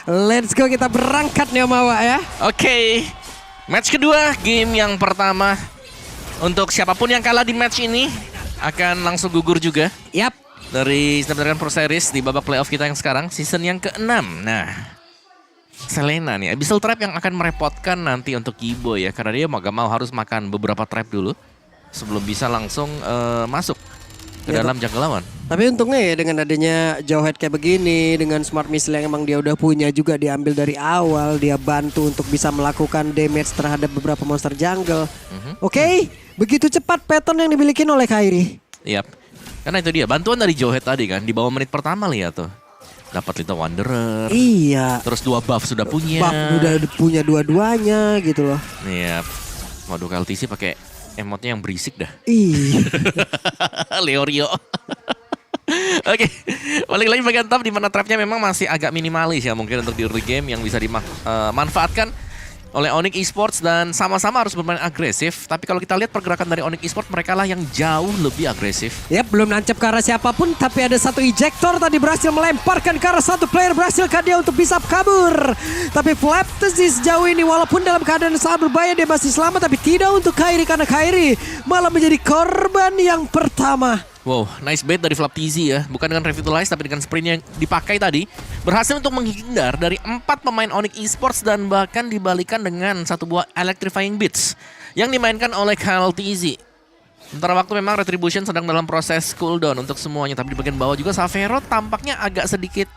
Let's go, kita berangkat nih Omawa ya. Oke, match kedua, game yang pertama. Untuk siapapun yang kalah di match ini akan langsung gugur juga. Yap. Dari Snap Dragon Pro Series di babak playoff kita yang sekarang, season yang ke-6. Nah, Selena nih, Abyssal Trap yang akan merepotkan nanti untuk Kibo ya. Karena dia mau harus makan beberapa trap dulu sebelum bisa langsung masuk ke dalam jungle lawan. Tapi untungnya ya dengan adanya Jawhead kayak begini, dengan smart missile yang emang dia udah punya juga diambil dari awal, dia bantu untuk bisa melakukan damage terhadap beberapa monster jungle. Oke, begitu cepat pattern yang dimiliki oleh Kairi. Yap, karena itu dia bantuan dari Jawhead tadi kan, di bawah menit pertama lihat tuh. Dapat Little Wanderer. Iya. Terus 2 buff sudah punya. Buff udah punya dua-duanya gitu loh. Yap, mode LTC pakai emotnya yang berisik dah. Iya. Leorio. Oke, balik lagi bagian top di mana trapnya memang masih agak minimalis ya mungkin untuk di early game yang bisa dimanfaatkan oleh Onyx Esports dan sama-sama harus bermain agresif. Tapi kalau kita lihat pergerakan dari Onyx Esports, mereka lah yang jauh lebih agresif. Yap, belum nancap ke arah siapapun, tapi ada satu ejector tadi berhasil melemparkan ke arah satu player, berhasil dia untuk bisa kabur. Tapi Flaptasy sejauh ini walaupun dalam keadaan sangat berbahaya dia masih selamat, tapi tidak untuk Kairi karena Kairi malah menjadi korban yang pertama. Wow, nice bait dari Flaptasy ya. Bukan dengan Revitalize tapi dengan sprint yang dipakai tadi. Berhasil untuk menghindar dari 4 pemain Onyx Esports dan bahkan dibalikan dengan satu buah Electrifying Beats yang dimainkan oleh KLTZ. Sementara waktu memang Retribution sedang dalam proses cooldown untuk semuanya. Tapi di bagian bawah juga Savero tampaknya agak sedikit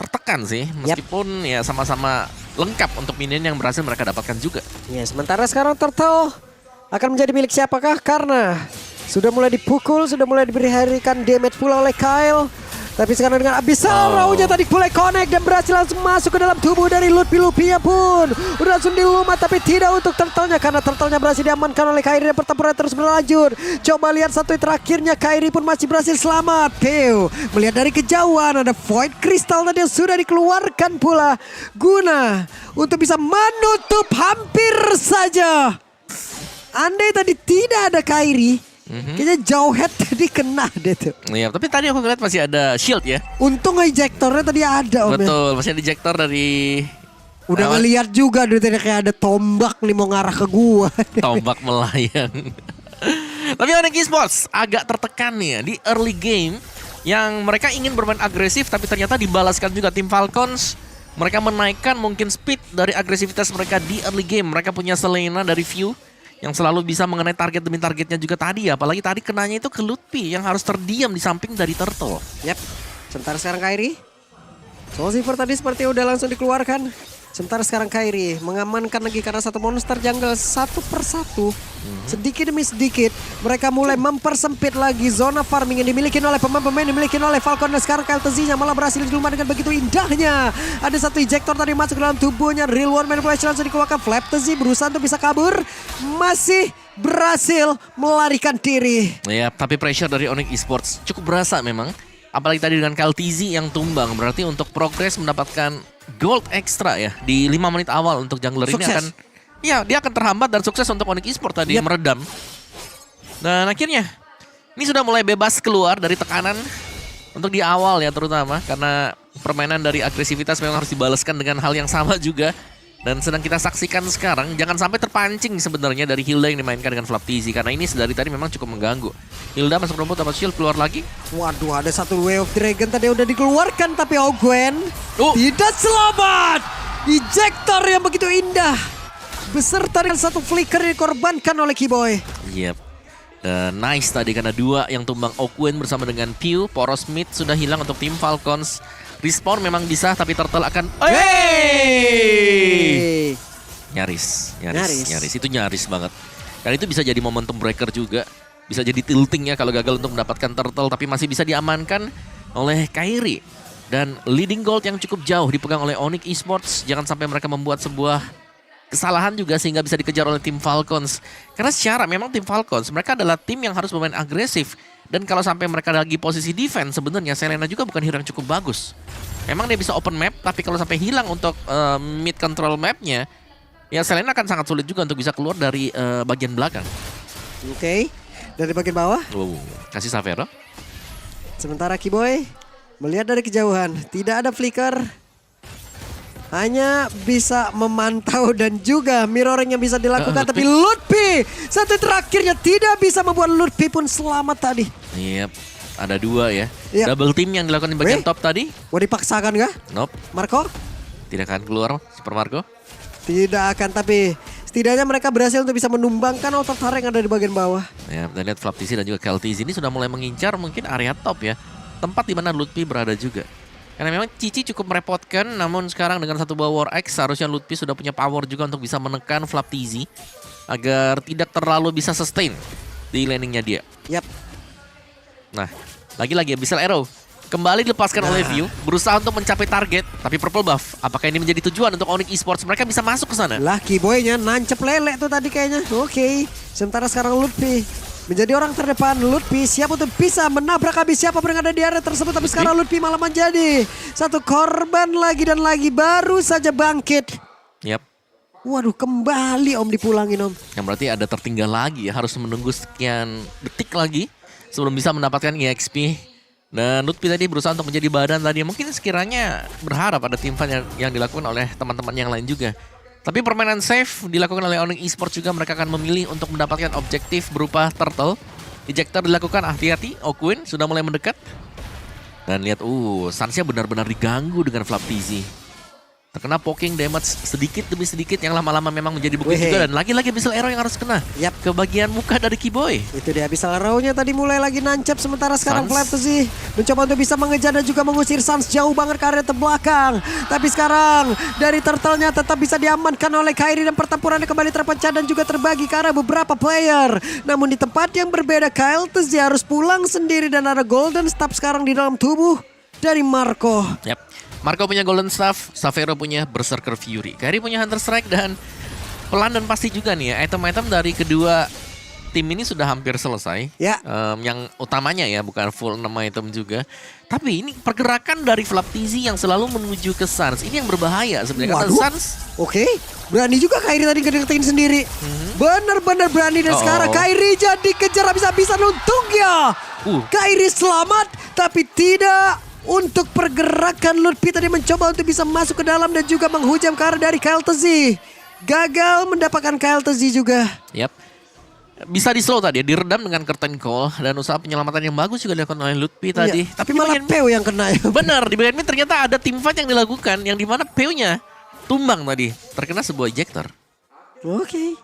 tertekan sih. Meskipun ya sama-sama lengkap untuk minion yang berhasil mereka dapatkan juga. Ya, sementara sekarang Turtle akan menjadi milik siapakah? Karena sudah mulai dipukul, sudah mulai diberikan damage pula oleh Kyle. Tapi sekarang dengan Abyssal Raw-nya tadi mulai connect dan berhasil langsung masuk ke dalam tubuh dari Lupi-Lupinya pun. Udah langsung dilumat tapi tidak untuk Turtle-nya karena Turtle-nya berhasil diamankan oleh Kairi dan pertempuran terus berlanjut. Coba lihat satu terakhirnya, Kairi pun masih berhasil selamat. Theo melihat dari kejauhan ada Void Crystal tadi yang sudah dikeluarkan pula guna untuk bisa menutup hampir saja. Andai tadi tidak ada Kairi, kayaknya Jawhead tadi kena deh tuh. Iya, tapi tadi aku ngeliat masih ada shield ya. Untung ejectornya tadi ada Om. Betul, masih ada ejector dari... Udah ngeliat juga dari tadi kayak ada tombak nih mau ngarah ke gua. Tombak melayang. Tapi Onyx Esports agak tertekan nih ya di early game. Yang mereka ingin bermain agresif tapi ternyata dibalaskan juga tim Falcons. Mereka menaikkan mungkin speed dari agresivitas mereka di early game. Mereka punya Selena dari View yang selalu bisa mengenai target demi targetnya juga tadi ya. Apalagi tadi kenanya itu ke Lutfi yang harus terdiam di samping dari Turtle. Yap, sementara sekarang Kairi. Soul Silver tadi seperti udah langsung dikeluarkan. Sementara sekarang Kairi mengamankan lagi karena satu monster jungle satu persatu. Sedikit demi sedikit mereka mulai mempersempit lagi zona farming yang dimiliki oleh pemain-pemain yang dimiliki oleh Falcon. Dan sekarang KLTZ-nya malah berhasil dilumah dengan begitu indahnya. Ada satu ejector tadi masuk ke dalam tubuhnya. Real World Manipulation langsung dikeluarkan. Flaptasy berusaha untuk bisa kabur. Masih berhasil melarikan diri. Ya, tapi pressure dari Onyx Esports cukup berasa memang. Apalagi tadi dengan KLTZ yang tumbang. Berarti untuk progres mendapatkan gold extra ya di 5 menit awal untuk jungler ini akan... Ya, dia akan terhambat dan sukses untuk Onyx Esports tadi meredam. Dan akhirnya ini sudah mulai bebas keluar dari tekanan untuk di awal ya terutama. Karena permainan dari agresivitas memang harus dibalaskan dengan hal yang sama juga. Dan sedang kita saksikan sekarang, jangan sampai terpancing sebenarnya dari Hilda yang dimainkan dengan Flaptasy. Karena ini dari tadi memang cukup mengganggu. Hilda masuk rumput dapat shield keluar lagi. Waduh, ada satu Way of Dragon tadi udah dikeluarkan tapi Ogwen tidak selamat. Ejector yang begitu indah beserta dengan satu flicker yang dikorbankan oleh Kiboy. Yep. Nice tadi karena 2 yang tumbang Ogwen bersama dengan Pew. Poros mid sudah hilang untuk tim Falcons. Respawn memang bisa tapi Turtle akan... Nyaris. Itu nyaris banget. Karena itu bisa jadi momentum breaker juga. Bisa jadi tilting ya kalau gagal untuk mendapatkan Turtle. Tapi masih bisa diamankan oleh Kairi. Dan leading gold yang cukup jauh dipegang oleh Onyx Esports. Jangan sampai mereka membuat sebuah kesalahan juga sehingga bisa dikejar oleh tim Falcons. Karena secara memang tim Falcons mereka adalah tim yang harus bermain agresif. Dan kalau sampai mereka lagi posisi defense sebenarnya Selena juga bukan hero yang cukup bagus. Memang dia bisa open map tapi kalau sampai hilang untuk mid control mapnya, ya Selena akan sangat sulit juga untuk bisa keluar dari bagian belakang. Oke, dari bagian bawah. Kasih Savero. Sementara Kiboy melihat dari kejauhan, tidak ada flicker. hanya bisa memantau dan juga mirroring yang bisa dilakukan. Tapi Lutfi satu terakhirnya tidak bisa membuat Lutfi pun selamat tadi. Yep, ada 2 ya. Yep. Double team yang dilakukan di bagian top tadi. Mau dipaksakan kah? Nope, Marco? tidak akan keluar Super Marco. Tidak akan, tapi setidaknya mereka berhasil untuk bisa menumbangkan outer turret yang ada di bagian bawah. Ya, dan lihat Flaptizi dan juga Keltiz ini sudah mulai mengincar mungkin area top ya. Tempat di mana Lutfi berada juga. Karena memang Cici cukup merepotkan, namun sekarang dengan satu buah War X seharusnya Lutfi sudah punya power juga untuk bisa menekan Flaptizi agar tidak terlalu bisa sustain di landingnya dia. Yap. Nah, lagi-lagi Abyssal Arrow kembali dilepaskan oleh View, berusaha untuk mencapai target, tapi purple buff. Apakah ini menjadi tujuan untuk Onyx Esports? Mereka bisa masuk ke sana. Lucky Boy-nya nancep lele tuh tadi kayaknya. Oke. Sementara sekarang Lutfi menjadi orang terdepan. Lutfi siap untuk bisa menabrak habis siapapun yang ada di area tersebut. Tapi sekarang Lutfi malah menjadi satu korban lagi dan lagi, baru saja bangkit. Yap. Waduh, kembali Om dipulangin Om. Yang berarti ada tertinggal lagi ya, harus menunggu sekian detik lagi sebelum bisa mendapatkan EXP. Dan Lutfi tadi berusaha untuk menjadi badan tadi. Mungkin sekiranya berharap ada tim fight yang dilakukan oleh teman-teman yang lain juga. Tapi permainan safe dilakukan oleh Onyx Esports juga. Mereka akan memilih untuk mendapatkan objektif berupa turtle. Ejector dilakukan, hati-hati. Okuin sudah mulai mendekat. Dan lihat, Sansnya benar-benar diganggu dengan Flaptizi. Terkena poking damage sedikit demi sedikit yang lama-lama memang menjadi bukti juga. Dan lagi-lagi Abyssal Arrow yang harus kena ke bagian muka dari Kiboy. Itu dia, Abyssal Arrow-nya tadi mulai lagi nancap. Sementara sekarang Flaptizi mencoba untuk bisa mengejar dan juga mengusir Sans jauh banget ke area terbelakang. Tapi sekarang dari turtle-nya tetap bisa diamankan oleh Kairi. Dan pertempurannya kembali terpecah dan juga terbagi ke arah beberapa player. Namun di tempat yang berbeda, Keltiz harus pulang sendiri. Dan ada Golden Staff sekarang di dalam tubuh dari Marco. Yap. Marco punya Golden Staff, Savero punya Berserker Fury, Kairi punya Hunter Strike, dan pelan dan pasti juga nih ya, item-item dari kedua tim ini sudah hampir selesai. Ya. Yang utamanya ya, bukan full 6 item juga. Tapi ini pergerakan dari Flaptizi yang selalu menuju ke Sans, ini yang berbahaya sebenarnya. Karena Sans, oke, berani juga Kairi tadi ngedeketin sendiri. Bener-bener berani dan sekarang Kairi jadi kejar habis-habisan untungnya. Kairi selamat, tapi tidak untuk pergerakan. Lutfi tadi mencoba untuk bisa masuk ke dalam dan juga menghujam ke arah dari Keltiz. Gagal mendapatkan Keltiz juga. Yap. Bisa di slow tadi, diredam dengan curtain call dan usaha penyelamatan yang bagus juga dilakukan oleh Lutfi tadi. Tapi malah Peu yang kena ya. Benar, di bagian mid ternyata ada tim fight yang dilakukan yang dimana Peu-nya tumbang tadi, terkena sebuah ejector. Oke.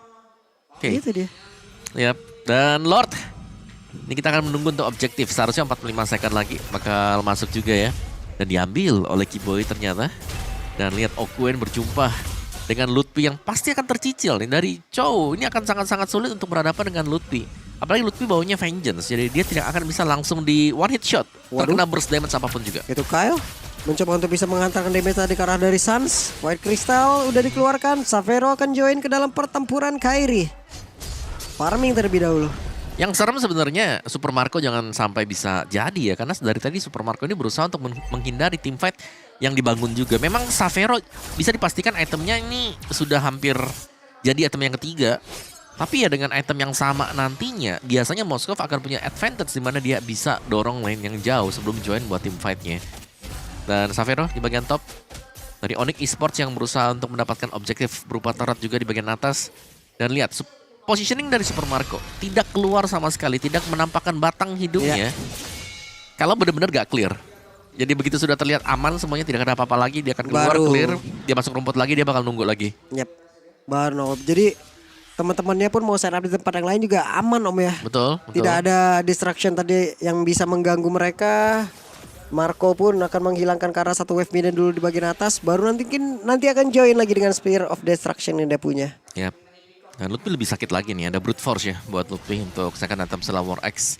Itu dia. Yap, dan Lord. Ini kita akan menunggu untuk objektif. Seharusnya 45 second lagi bakal masuk juga ya. Dan diambil oleh Kiboy ternyata. Dan lihat Okuen berjumpa dengan Lutfi yang pasti akan tercicil nih dari Chow. Ini akan sangat-sangat sulit untuk berhadapan dengan Lutfi. Apalagi Lutfi baunya Vengeance. Jadi dia tidak akan bisa langsung di one hit shot. Terkena burst damage apapun juga. Itu Kyle mencoba untuk bisa mengantarkan damage tadi ke arah dari Sans. White Crystal udah dikeluarkan. Savero akan join ke dalam pertempuran Kairi. Farming terlebih dahulu. Yang serem sebenarnya Super Marco jangan sampai bisa jadi ya. Karena dari tadi Super Marco ini berusaha untuk menghindari team fight yang dibangun juga. Memang Savero bisa dipastikan itemnya ini sudah hampir jadi item yang ketiga. Tapi ya dengan item yang sama nantinya, biasanya Moskov akan punya advantage di mana dia bisa dorong lane yang jauh sebelum join buat team fight-nya. Dan Savero di bagian top dari Onyx Esports yang berusaha untuk mendapatkan objektif berupa turret juga di bagian atas. Dan lihat positioning dari Super Marco tidak keluar sama sekali, tidak menampakkan batang hidungnya. Kalau benar-benar gak clear. Jadi begitu sudah terlihat aman semuanya, tidak ada apa-apa lagi, dia akan keluar clear, dia masuk rumput lagi, dia bakal nunggu lagi. Yap. Baru jadi teman-temannya pun mau setup di tempat yang lain juga aman Om ya. Betul. Tidak ada distraction tadi yang bisa mengganggu mereka. Marco pun akan menghilangkan ke arah satu wave minion dulu di bagian atas, baru nanti akan join lagi dengan Spear of Destruction yang dia punya. Yap. Dan Lutfi lebih sakit lagi nih, ada Brute Force ya buat Lutfi untuk second item setelah War X.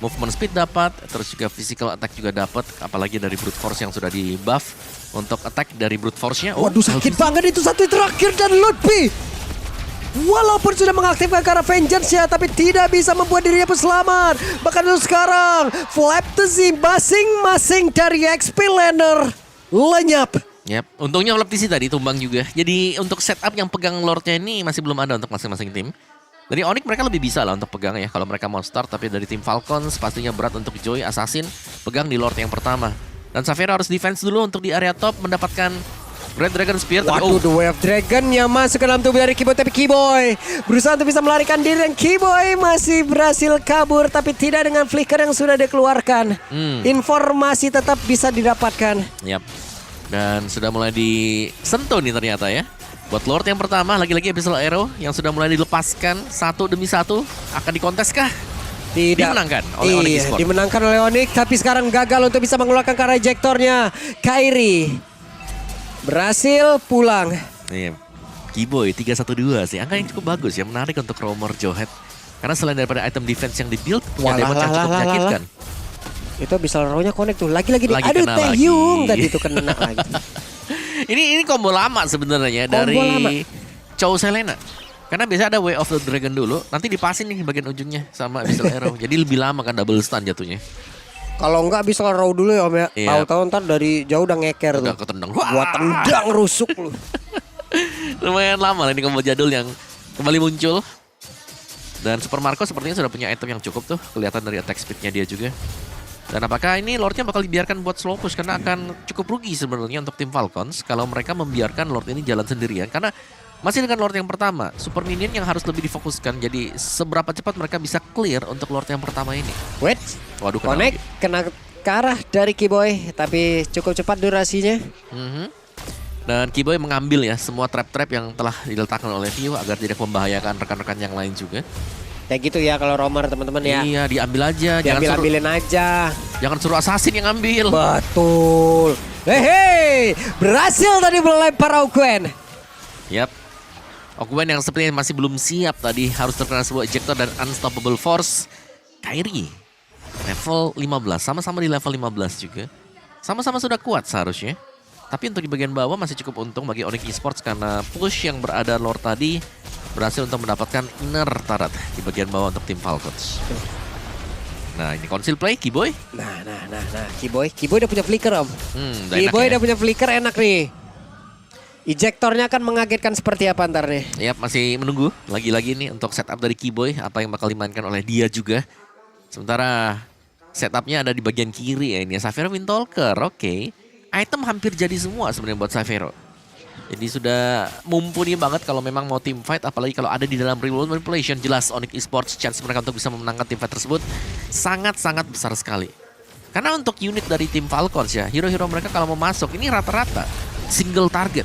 Movement speed dapat, terus juga physical attack juga dapat, apalagi dari Brute Force yang sudah di buff untuk attack dari Brute Force-nya. Waduh sakit banget itu satu terakhir dan Lutfi. Walaupun sudah mengaktifkan ke arah Vengeance-nya, tapi tidak bisa membuat dirinya pun selamat. Bahkan itu sekarang, Flaptizi masing-masing dari XP laner lenyap. Yap, untungnya Flaptizi tadi tumbang juga. Jadi untuk setup yang pegang Lord-nya ini masih belum ada untuk masing-masing tim. Dari Onyx mereka lebih bisa lah untuk pegang ya kalau mereka mau start. Tapi dari tim Falcons pastinya berat untuk Joy Assassin pegang di Lord yang pertama. Dan Savero harus defense dulu untuk di area top mendapatkan Red Dragon Spear tapi Waduh, the Way of Dragon yang masuk ke dalam tubuh dari Keyboy. Tapi Keyboy berusaha untuk bisa melarikan diri. Dan Keyboy masih berhasil kabur. Tapi tidak dengan flicker yang sudah dikeluarkan. Informasi tetap bisa didapatkan. Yap. Dan sudah mulai disentuh nih ternyata ya. Buat Lord yang pertama, lagi-lagi Abyssal Arrow yang sudah mulai dilepaskan satu demi satu. Akan dikontes kah? Tidak. Dimenangkan oleh Onyx Esports. Dimenangkan oleh Onyx. Tapi sekarang gagal untuk bisa mengeluarkan karena ejektornya. Kairi berhasil pulang. Iya. Keyboy 312 sih. Angka yang cukup bagus ya. Menarik untuk Roamer Jowhead. Karena selain daripada item defense yang di-build, punya damage yang cukup menyakitkan. Itu Abyssal Arrow-nya connect tuh. Lagi-lagi Lagi aduh, kena Taehyung lagi. tadi itu kena lagi. Ini combo lama sebenarnya dari Chow Selena. Karena biasa ada Way of the Dragon dulu, nanti dipasin nih bagian ujungnya sama Abyssal Arrow. Jadi lebih lama kan double stun jatuhnya. Kalau enggak Abyssal Arrow dulu ya Om ya. Iya. Tahu-tahu ntar dari jauh udah ngeker Udah tuh. ketendang. Gua tendang rusuk lu. Lumayan lama lah ini combo jadul yang kembali muncul. Dan Super Marco sepertinya sudah punya item yang cukup tuh. Kelihatan dari attack speednya dia juga. Dan apakah ini Lordnya bakal dibiarkan buat slow push? Karena akan cukup rugi sebenarnya untuk tim Falcons kalau mereka membiarkan Lord ini jalan sendirian. Karena masih dengan Lord yang pertama, Super Minion yang harus lebih difokuskan. Jadi seberapa cepat mereka bisa clear untuk Lord yang pertama ini. Wait. Waduh, kena Connect lagi. kena ke arah dari Keyboy. Tapi cukup cepat durasinya. Dan Keyboy mengambil ya semua trap-trap yang telah diletakkan oleh Vio agar tidak membahayakan rekan-rekan yang lain juga. Kayak gitu ya kalau Roamer teman-teman ya. Iya, diambil aja. Diambil-ambilin aja. Jangan suruh assassin yang ambil. Betul. Hei, berhasil tadi melempar Auguen. Yap. Auguen yang sepertinya masih belum siap tadi harus terkena sebuah ejector dan unstoppable force. Kairi level 15, sama-sama di level 15 juga. Sama-sama sudah kuat seharusnya. Tapi untuk di bagian bawah masih cukup untung bagi Onyx Esports karena push yang berada Lord tadi berhasil untuk mendapatkan inner turret di bagian bawah untuk tim Falcons. Nah, ini conceal play Keyboy. Nah. Keyboy udah punya flicker Om. Enak Keyboy ya. udah punya flicker, enak nih. Ejektornya akan mengagetkan seperti apa ntar nih. Yap, masih menunggu lagi-lagi nih untuk setup dari Keyboy apa yang bakal dimainkan oleh dia juga. Sementara setupnya ada di bagian kiri ya ini Xavero Windtalker. Oke. Item hampir jadi semua sebenarnya buat Xavero. Jadi sudah mumpuni banget kalau memang mau team fight, apalagi kalau ada di dalam real world manipulation. Jelas Onyx Esports chance mereka untuk bisa memenangkan team fight tersebut sangat-sangat besar sekali. Karena untuk unit dari tim Falcons ya, hero-hero mereka kalau mau masuk ini rata-rata single target.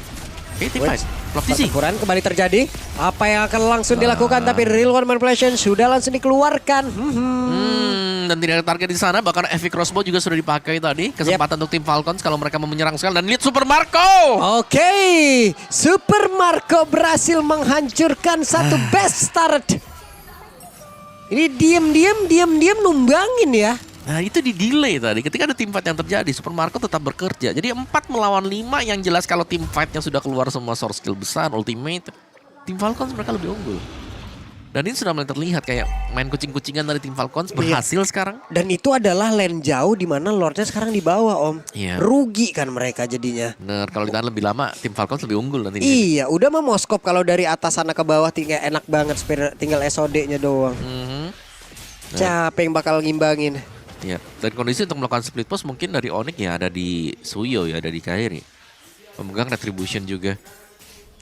Oke, team fight. Pertempuran kembali terjadi. Apa yang akan langsung dilakukan? Tapi real world manipulation sudah langsung dikeluarkan. Dan tidak ada target di sana. Bahkan Epic Crossbow juga sudah dipakai tadi. Kesempatan untuk tim Falcons kalau mereka mau menyerang sekali. Dan lihat Super Marco. Oke, Super Marco berhasil menghancurkan satu best turret. Ini diam-diam numbangin ya. Nah itu di delay tadi. Ketika ada team fight yang terjadi, Super Marco tetap bekerja. Jadi 4 melawan 5 yang jelas kalau team fightnya sudah keluar semua source skill besar, ultimate. Tim Falcons mereka lebih unggul. Dan ini sudah mulai terlihat kayak main kucing-kucingan dari tim Falcons berhasil sekarang. Dan itu adalah lane jauh di mana Lordnya sekarang di bawah Om. Iya. Rugi kan mereka jadinya. Bener, kalau ditahan lebih lama tim Falcons lebih unggul nanti. Iya, udah mah Moskop kalau dari atas sana ke bawah tinggal enak banget, tinggal SOD-nya doang. Siapa yang bakal ngimbangin? Ya, dan kondisi untuk melakukan split post mungkin dari Onyx ya ada di Suyo ya, ada di Kairi. Pemegang Retribution juga.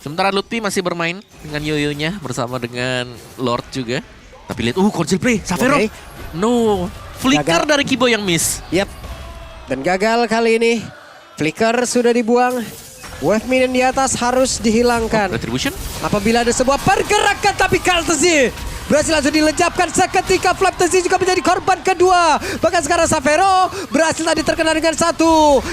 Sementara Lutfi masih bermain dengan yoyonya bersama dengan Lord juga. Tapi lihat, conceal play, Xavero. Okay. No, flicker Gagal. dari Keyboy yang miss. Yap. Dan gagal kali ini. Flicker sudah dibuang. Wave minion di atas harus dihilangkan. Retribution? Apabila ada sebuah pergerakan tapi Kartesi berhasil langsung dilejapkan seketika. Flaptesi juga menjadi korban kedua. Bahkan sekarang Xavero berhasil tadi terkena dengan satu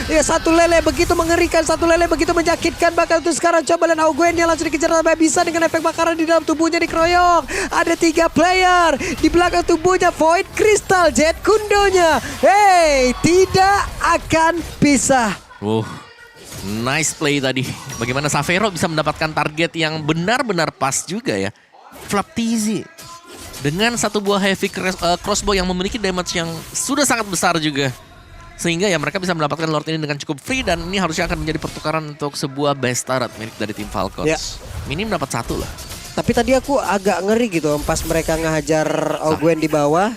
lele begitu mengerikan, satu lele begitu menyakitkan. Bahkan untuk sekarang coba dan Auguen yang langsung dikejar sampai bisa dengan efek bakaran di dalam tubuhnya dikeroyok. Ada 3 player di belakang tubuhnya. Void Crystal, Jet Kundonya. Hey, tidak akan bisa. Nice play tadi. Bagaimana Xavero bisa mendapatkan target yang benar-benar pas juga ya. Flaptizi dengan satu buah heavy crossbow yang memiliki damage yang sudah sangat besar juga. Sehingga ya mereka bisa mendapatkan Lord ini dengan cukup free. Dan ini harusnya akan menjadi pertukaran untuk sebuah best turret milik dari tim Falcons. Ya. Minim dapat 1 lah. Tapi tadi aku agak ngeri gitu pas mereka ngehajar Ogwen di bawah.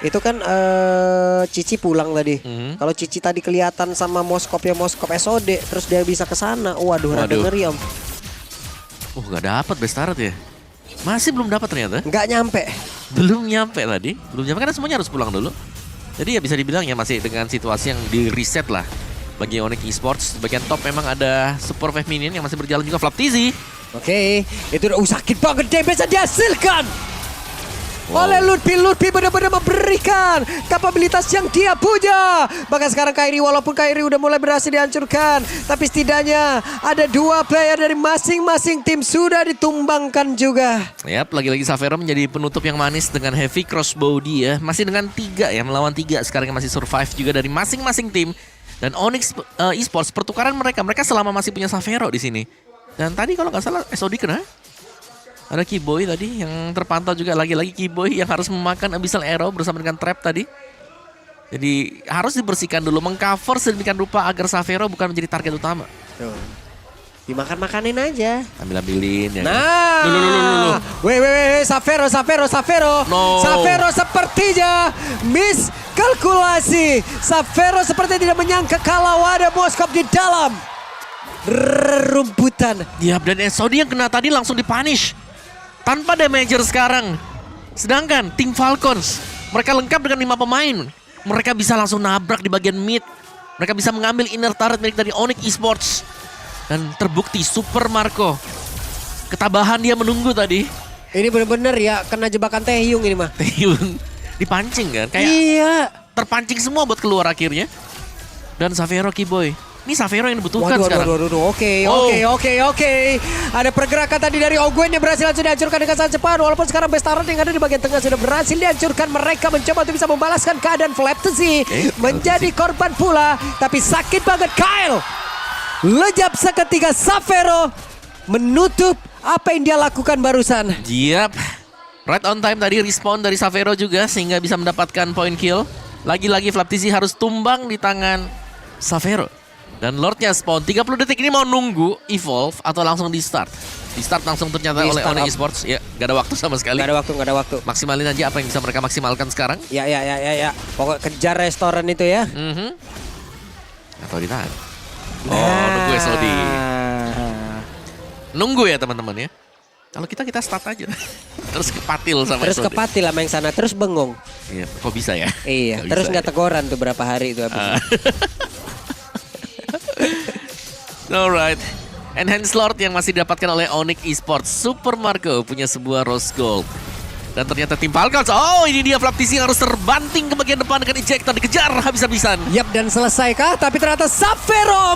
Itu kan Cici pulang tadi. Kalau Cici tadi kelihatan sama Moskop SOD terus dia bisa ke sana. Waduh, rada ngeri Om. Gak dapat Bestaret ya. Masih belum dapat ternyata. Nggak nyampe. Belum nyampe tadi. Belum nyampe karena semuanya harus pulang dulu. Jadi ya bisa dibilang ya masih dengan situasi yang di reset lah. Bagi Onyx Esports, bagian top memang ada Super Wave Minion yang masih berjalan juga Flaptizi. Oke, itu udah sakit banget damage yang dihasilkan oleh Lutfi. Lutfi benar-benar memberikan kapabilitas yang dia punya. Bahkan sekarang Kairi, walaupun Kairi udah mulai berhasil dihancurkan, tapi setidaknya ada 2 player dari masing-masing tim sudah ditumbangkan juga. Yap, lagi-lagi Savero menjadi penutup yang manis dengan heavy crossbow dia. Masih dengan 3 ya, melawan 3 sekarang yang masih survive juga dari masing-masing tim. Dan Onyx Esports pertukaran mereka selama masih punya Savero di sini. Dan tadi kalau nggak salah SOD kena. Ada Kiboy tadi yang terpantau juga, lagi-lagi Kiboy yang harus memakan Abyssal Arrow bersama dengan Trap tadi. Jadi harus dibersihkan dulu, mengcover sedemikian rupa agar Savero bukan menjadi target utama. Tuh. Dimakan-makanin aja. Ambil-ambilin ya. Nah. Weh, Savero. No. Savero sepertinya miss kalkulasi. Savero seperti tidak menyangka kalau ada Moskop di dalam rumputan. Ya, dan SOD yang kena tadi langsung dipunish tanpa damager sekarang. Sedangkan tim Falcons, mereka lengkap dengan 5 pemain. Mereka bisa langsung nabrak di bagian mid. Mereka bisa mengambil inner turret milik dari Onyx Esports. Dan terbukti Super Marco, ketabahan dia menunggu tadi. Ini benar-benar ya kena jebakan Taehyung ini mah. Taehyung dipancing kan, kayak iya, terpancing semua buat keluar akhirnya. Dan Savero Kiboy, ini Savero yang dibutuhkan sekarang. Oke. Ada pergerakan tadi dari Ogwen yang berhasil langsung dihancurkan dengan sangat cepat. Walaupun sekarang Bestaret yang ada di bagian tengah sudah berhasil dihancurkan. Mereka mencoba untuk bisa membalaskan keadaan Flaptizi. Menjadi korban pula. Tapi sakit banget Kyle. Lejap seketika Savero menutup apa yang dia lakukan barusan. Yap. Right on time tadi respon dari Savero juga sehingga bisa mendapatkan point kill. Lagi-lagi Flaptizi harus tumbang di tangan Savero. Dan Lordnya spawn 30 detik ini mau nunggu evolve atau langsung di start. Di start langsung ternyata oleh Onyx Esports. Ya, gak ada waktu sama sekali. Gak ada waktu. Maksimalin aja apa yang bisa mereka maksimalkan sekarang. Ya. Pokok kejar restoran itu ya. Atau ditahan. Nunggu SOD. Nunggu ya teman-teman ya. Kalau kita start aja. Terus kepatil sama Terus SOD. kepatil sama yang sana. Terus bengong. Iya, kok bisa ya? Iya, Kok terus bisa nggak teguran tuh berapa hari itu habis. Alright. Enhanced Lord yang masih didapatkan oleh Onyx Esports. Super Marco punya sebuah Rose Gold. Dan ternyata tim Falcons, ini dia Flaptizi harus terbanting ke bagian depan dengan ejector, dikejar habis-habisan. Yap, dan selesaikah? Tapi ternyata Savero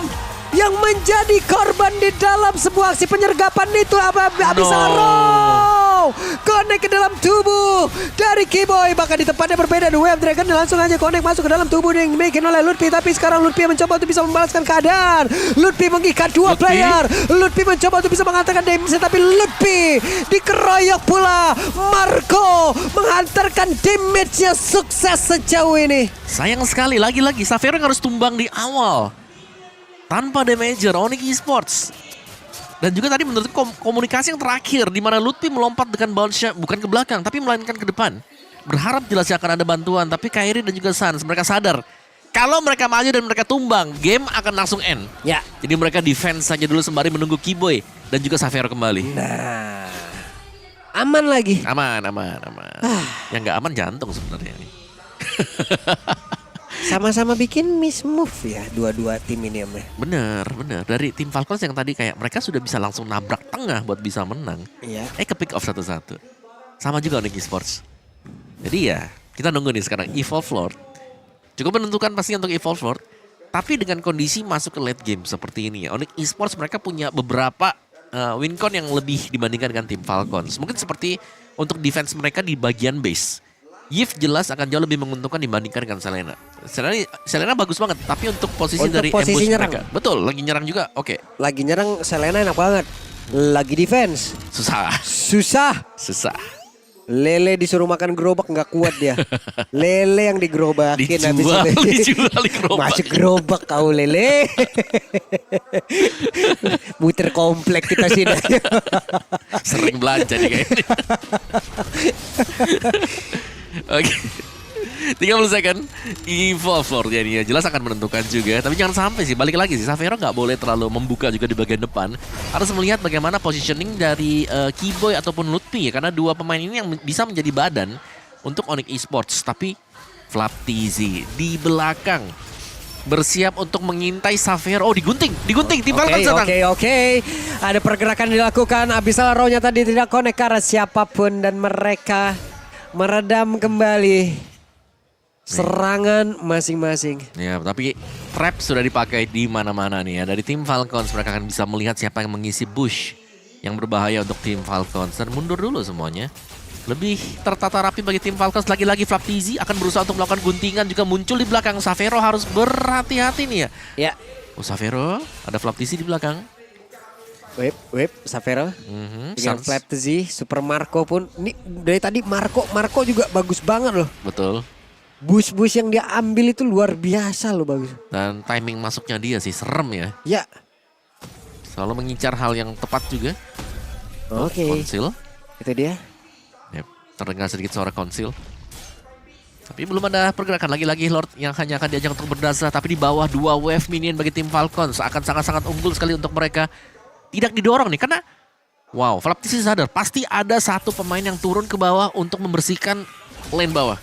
yang menjadi korban di dalam sebuah aksi penyergapan itu. Abyssal Arrow connect ke dalam tubuh dari Kiboy. Bahkan di tempatnya berbeda, The Wave Dragon langsung aja connect masuk ke dalam tubuh yang dimiliki oleh Lutfi. Tapi sekarang Lutfi mencoba untuk bisa membalaskan keadaan. Lutfi mengikat 2 player. Lutfi mencoba untuk bisa menghantarkan damage, tapi Lutfi dikeroyok pula. Marco menghantarkan damage-nya sukses sejauh ini. Sayang sekali, lagi-lagi Savero yang harus tumbang di awal. Tanpa damager, Onyx Esports. Dan juga tadi menurut komunikasi yang terakhir di mana Lutfi melompat dengan bounce-nya bukan ke belakang tapi melainkan ke depan. Berharap jelasnya akan ada bantuan, tapi Kairi dan juga Sans mereka sadar kalau mereka maju dan mereka tumbang, game akan langsung end. Ya. Jadi mereka defense saja dulu sembari menunggu Kiboy dan juga Savero kembali. Nah, aman lagi. Aman. Yang nggak aman jantung sebenarnya. Sama-sama bikin miss move ya dua-dua tim ini. Bener. Dari tim Falcons yang tadi kayak mereka sudah bisa langsung nabrak tengah buat bisa menang. Iya. Ke pick off satu-satu. Sama juga Onyx Esports. Jadi ya kita nunggu nih sekarang Evolve Lord. Cukup menentukan pasti untuk Evolve Lord. Tapi dengan kondisi masuk ke late game seperti ini ya. Onyx Esports mereka punya beberapa win con yang lebih dibandingkan dengan tim Falcons. Mungkin seperti untuk defense mereka di bagian base. Yif jelas akan jauh lebih menguntungkan dibandingkan dengan Selena. Selena bagus banget, tapi untuk posisi untuk dari posisi ambush nyerang. mereka. Betul, lagi nyerang juga, oke. Lagi nyerang Selena enak banget. Lagi defense. Susah. Lele disuruh makan gerobak nggak kuat dia. Lele yang digerobakin habis itu. Dijual di gerobak. Masuk gerobak kau Lele. Muter komplek kita sini. Sering belanja nih kayaknya. Oke. 30 second Evolve Lord ya, jelas akan menentukan juga. Tapi jangan sampai sih, balik lagi sih, Xavero nggak boleh terlalu membuka juga di bagian depan. Harus melihat bagaimana positioning dari Keyboy ataupun Lutfi ya. Karena dua pemain ini yang bisa menjadi badan untuk Onyx Esports. Tapi Flaptizi di belakang bersiap untuk mengintai Xavero. Oh, digunting tim Falcons datang. Oke. Ada pergerakan dilakukan. Abyssal Arrow-nya tadi tidak connect karena siapapun dan mereka meredam kembali serangan masing-masing. Ya, tapi trap sudah dipakai di mana-mana nih ya. Dari tim Falcons mereka akan bisa melihat siapa yang mengisi bush yang berbahaya untuk tim Falcons. Dan mundur dulu semuanya. Lebih tertata rapi bagi tim Falcons. Lagi-lagi Flaptizi akan berusaha untuk melakukan guntingan, juga muncul di belakang. Xavero harus berhati-hati nih ya. Ya. Oh, Xavero, ada Flaptizi di belakang. Web, Xavero. Dengan Flaptizi, Super Marco pun. Ini dari tadi Marco juga bagus banget loh. Betul. Bush yang dia ambil itu luar biasa loh, bagus. Dan timing masuknya dia sih serem ya. Ya. Selalu mengincar hal yang tepat juga. Oke. Konsil. Itu dia. Yep, terdengar sedikit suara konsil. Tapi belum ada pergerakan lagi-lagi Lord yang hanya akan diajak untuk berdasar. Tapi di bawah 2 wave minion bagi tim Falcons akan sangat-sangat unggul sekali untuk mereka. Tidak didorong nih karena wow, Flaptizi sadar pasti ada satu pemain yang turun ke bawah untuk membersihkan lane bawah.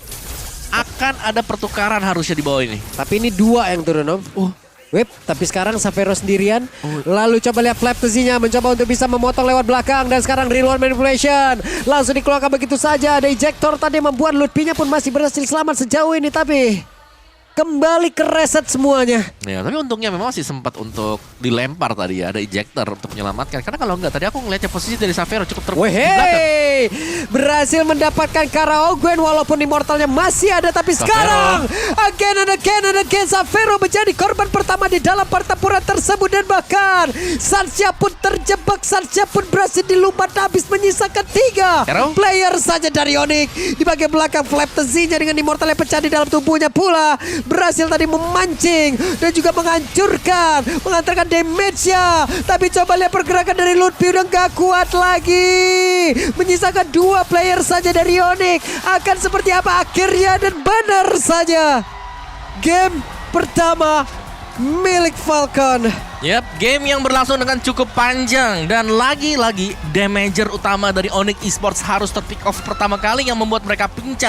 Akan ada pertukaran harusnya di bawah ini. Tapi ini 2 yang turun, Om. Web, tapi sekarang Xavero sendirian. Lalu coba lihat Flaptizi-nya mencoba untuk bisa memotong lewat belakang. Dan sekarang reload manipulation. Langsung dikeluarkan begitu saja. Ada ejector tadi membuat Lutfi-nya pun masih berhasil selamat sejauh ini. Tapi kembali ke reset semuanya. Ya, tapi untungnya memang masih sempat untuk dilempar tadi ya. Ada ejector untuk menyelamatkan. Karena kalau enggak, tadi aku ngeliatnya posisi dari Xavero cukup terbuka di belakang. Berhasil mendapatkan Kara Ogwen walaupun Immortalnya masih ada. Tapi sekarang again and again Xavero menjadi korban pertama di dalam pertempuran tersebut. Dan bahkan Sansya pun terjebak. Sansya pun berhasil dilumpat habis, menyisakan 3 player saja dari Onyx. Di bagian belakang Flaptizi-nya dengan Immortal yang pecah di dalam tubuhnya pula berhasil tadi memancing dan juga menghancurkan, mengantarkan damage-nya. Tapi coba lihat pergerakan dari Lutfi udah gak kuat lagi. Menyisakan 2 player saja dari Onyx. Akan seperti apa akhirnya, dan benar saja game pertama milik Falcon. Yap, game yang berlangsung dengan cukup panjang. Dan lagi-lagi damager utama dari Onyx Esports harus terpick off pertama kali yang membuat mereka pincang.